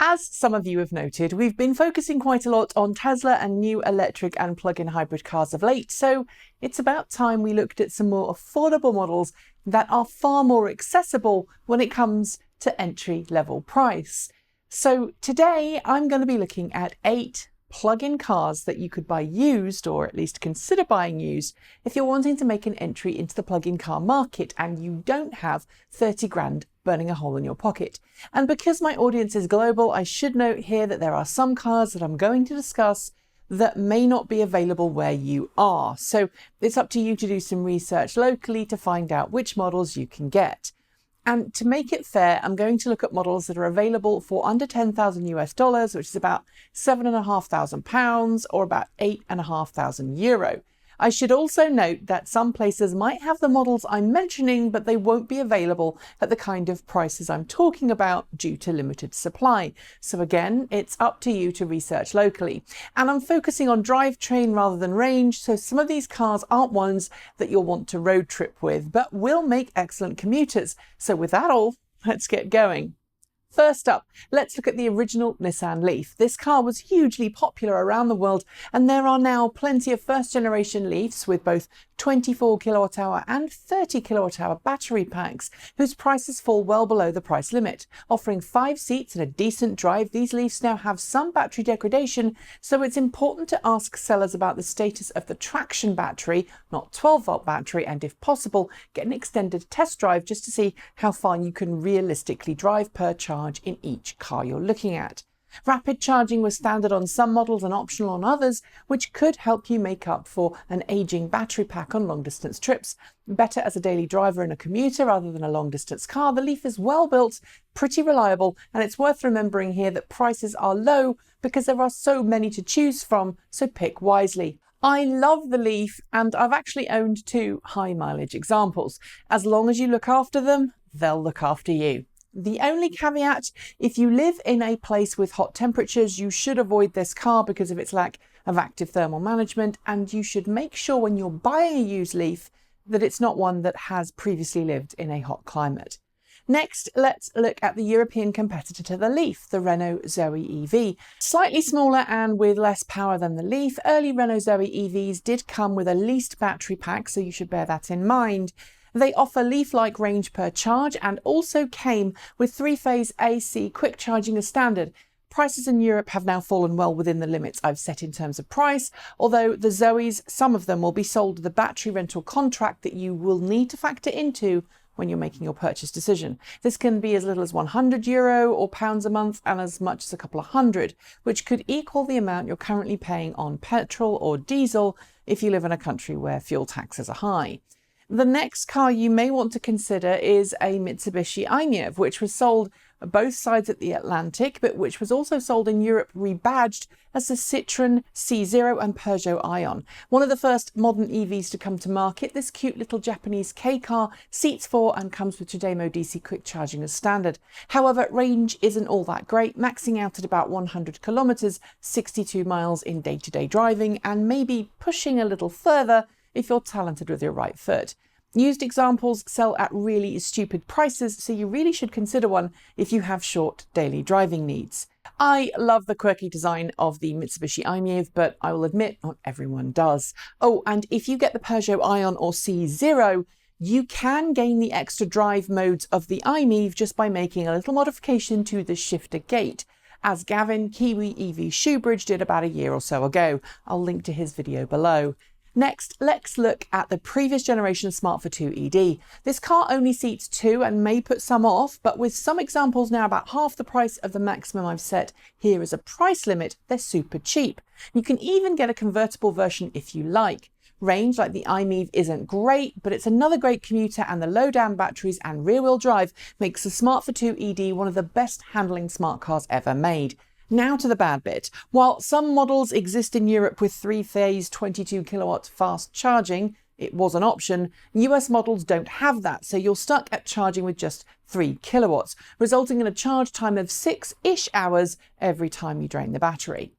As some of you have noted, we've been focusing quite a lot on Tesla and new electric and plug-in hybrid cars of late, so it's about time we looked at some more affordable models that are far more accessible when it comes to entry-level price. So today I'm going to be looking at 8 plug-in cars that you could buy used, or at least consider buying used, if you're wanting to make an entry into the plug-in car market and you don't have 30 grand burning a hole in your pocket. And because my audience is global, I should note here that there are some cars that I'm going to discuss that may not be available where you are. So it's up to you to do some research locally to find out which models you can get. And to make it fair, I'm going to look at models that are available for under 10,000 US dollars, which is about £7,500 or about €8,500. I should also note that some places might have the models I'm mentioning, but they won't be available at the kind of prices I'm talking about due to limited supply. So again, it's up to you to research locally. And I'm focusing on drivetrain rather than range, so some of these cars aren't ones that you'll want to road trip with, but will make excellent commuters. So with that all, let's get going. First up, let's look at the original Nissan Leaf. This car was hugely popular around the world, and there are now plenty of first-generation Leafs with both 24 kilowatt-hour and 30 kilowatt-hour battery packs, whose prices fall well below the price limit. Offering 5 seats and a decent drive, these Leafs now have some battery degradation, so it's important to ask sellers about the status of the traction battery, not 12-volt battery, and if possible, get an extended test drive just to see how far you can realistically drive per charge in each car you're looking at. Rapid charging was standard on some models and optional on others, which could help you make up for an aging battery pack on long distance trips. Better as a daily driver and a commuter rather than a long distance car, the Leaf is well built, pretty reliable, and it's worth remembering here that prices are low because there are so many to choose from, so pick wisely. I love the Leaf, and I've actually owned 2 high mileage examples. As long as you look after them, they'll look after you. The only caveat, if you live in a place with hot temperatures, you should avoid this car because of its lack of active thermal management, and you should make sure when you're buying a used Leaf that it's not one that has previously lived in a hot climate. Next, let's look at the European competitor to the Leaf, the Renault Zoe EV. Slightly smaller and with less power than the Leaf, early Renault Zoe EVs did come with a leased battery pack, so you should bear that in mind. They offer Leaf-like range per charge and also came with 3-phase AC quick charging as standard. Prices in Europe have now fallen well within the limits I've set in terms of price, although the Zoes, some of them will be sold with a battery rental contract that you will need to factor into when you're making your purchase decision. This can be as little as €100 or pounds a month and as much as a couple of hundred, which could equal the amount you're currently paying on petrol or diesel if you live in a country where fuel taxes are high. The next car you may want to consider is a Mitsubishi iMiEV, which was sold both sides of the Atlantic, but which was also sold in Europe rebadged as the Citroën C0 and Peugeot Ion. One of the first modern EVs to come to market, this cute little Japanese K car seats 4 and comes with Todemo DC quick charging as standard. However, range isn't all that great, maxing out at about 100 kilometers, 62 miles in day-to-day driving, and maybe pushing a little further if you're talented with your right foot. Used examples sell at really stupid prices, so you really should consider one if you have short daily driving needs. I love the quirky design of the Mitsubishi iMiEV, but I will admit not everyone does. Oh, and if you get the Peugeot Ion or C0, you can gain the extra drive modes of the iMiEV just by making a little modification to the shifter gate, as Gavin, Kiwi EV Shoebridge, did about a year or so ago. I'll link to his video below. Next, let's look at the previous generation Smart fortwo ED. This car only seats 2 and may put some off, but with some examples now about half the price of the maximum I've set here as a price limit, they're super cheap. You can even get a convertible version if you like. Range, like the iMiEV, isn't great, but it's another great commuter, and the low-down batteries and rear-wheel drive makes the Smart fortwo ED one of the best handling smart cars ever made. Now to the bad bit. While some models exist in Europe with 3-phase 22 kilowatt fast charging, it was an option, US models don't have that, so you're stuck at charging with just 3 kilowatts, resulting in a charge time of 6-ish hours every time you drain the battery.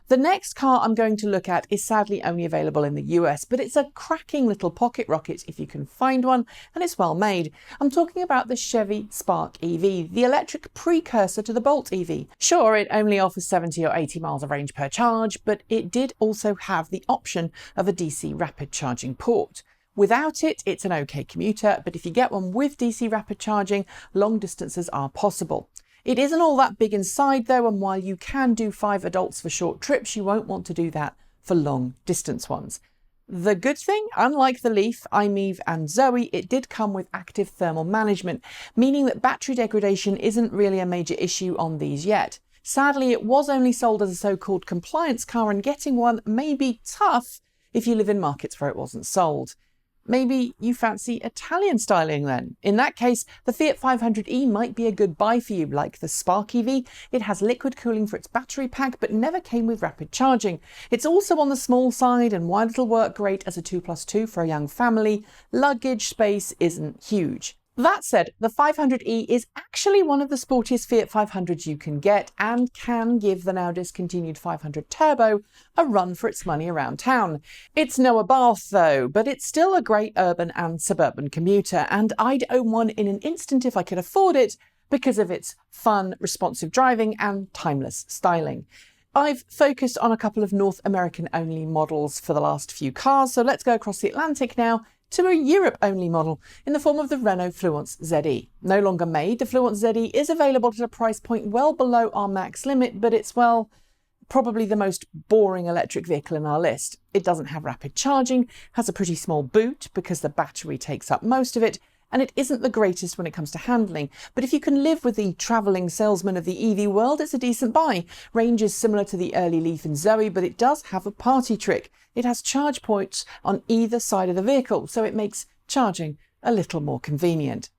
The next car I'm going to look at is sadly only available in the US, but it's a cracking little pocket rocket if you can find one, and it's well made. I'm talking about the Chevy Spark EV, the electric precursor to the Bolt EV. Sure, it only offers 70 or 80 miles of range per charge, but it did also have the option of a DC rapid charging port. Without it, it's an okay commuter, but if you get one with DC rapid charging, long distances are possible. It isn't all that big inside though, and while you can do 5 adults for short trips, you won't want to do that for long distance ones. The good thing, unlike the Leaf, iMiEV and Zoe, it did come with active thermal management, meaning that battery degradation isn't really a major issue on these yet. Sadly, it was only sold as a so-called compliance car, and getting one may be tough if you live in markets where it wasn't sold. Maybe you fancy Italian styling then. In that case, the Fiat 500e might be a good buy for you. Like the Spark EV, it has liquid cooling for its battery pack, but never came with rapid charging. It's also on the small side, and while it'll work great as a 2+2 for a young family, luggage space isn't huge. That said, the 500e is actually one of the sportiest Fiat 500s you can get, and can give the now discontinued 500 Turbo a run for its money around town. It's no Abarth though, but it's still a great urban and suburban commuter, and I'd own one in an instant if I could afford it, because of its fun, responsive driving and timeless styling. I've focused on a couple of North American only models for the last few cars, so let's go across the Atlantic now to a Europe-only model in the form of the Renault Fluence ZE. No longer made, the Fluence ZE is available at a price point well below our max limit, but it's, well, probably the most boring electric vehicle in our list. It doesn't have rapid charging, has a pretty small boot because the battery takes up most of it, and it isn't the greatest when it comes to handling. But if you can live with the travelling salesman of the EV world, it's a decent buy. Range is similar to the early Leaf and Zoe, but it does have a party trick. It has charge points on either side of the vehicle, so it makes charging a little more convenient.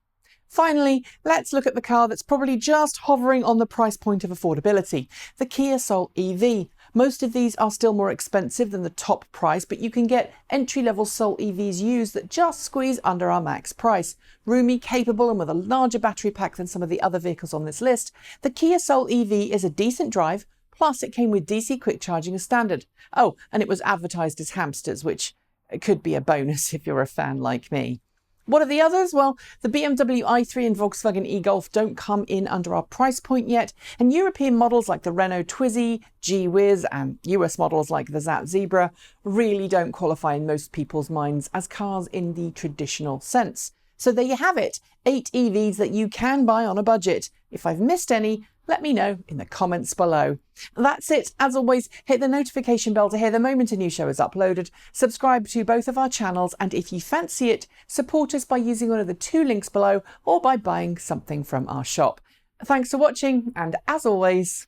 Finally, let's look at the car that's probably just hovering on the price point of affordability, the Kia Soul EV. Most of these are still more expensive than the top price, but you can get entry-level Soul EVs used that just squeeze under our max price. Roomy, capable, and with a larger battery pack than some of the other vehicles on this list, the Kia Soul EV is a decent drive, plus it came with DC quick charging as standard. Oh, and it was advertised as hamsters, which could be a bonus if you're a fan like me. What are the others? Well, the BMW i3 and Volkswagen e-Golf don't come in under our price point yet, and European models like the Renault Twizy, G-Wiz, and US models like the Zat Zebra really don't qualify in most people's minds as cars in the traditional sense. So there you have it, 8 EVs that you can buy on a budget. If I've missed any, let me know in the comments below. That's it. As always, hit the notification bell to hear the moment a new show is uploaded. Subscribe to both of our channels, and if you fancy it, support us by using one of the 2 links below or by buying something from our shop. Thanks for watching, and as always,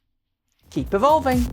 keep evolving.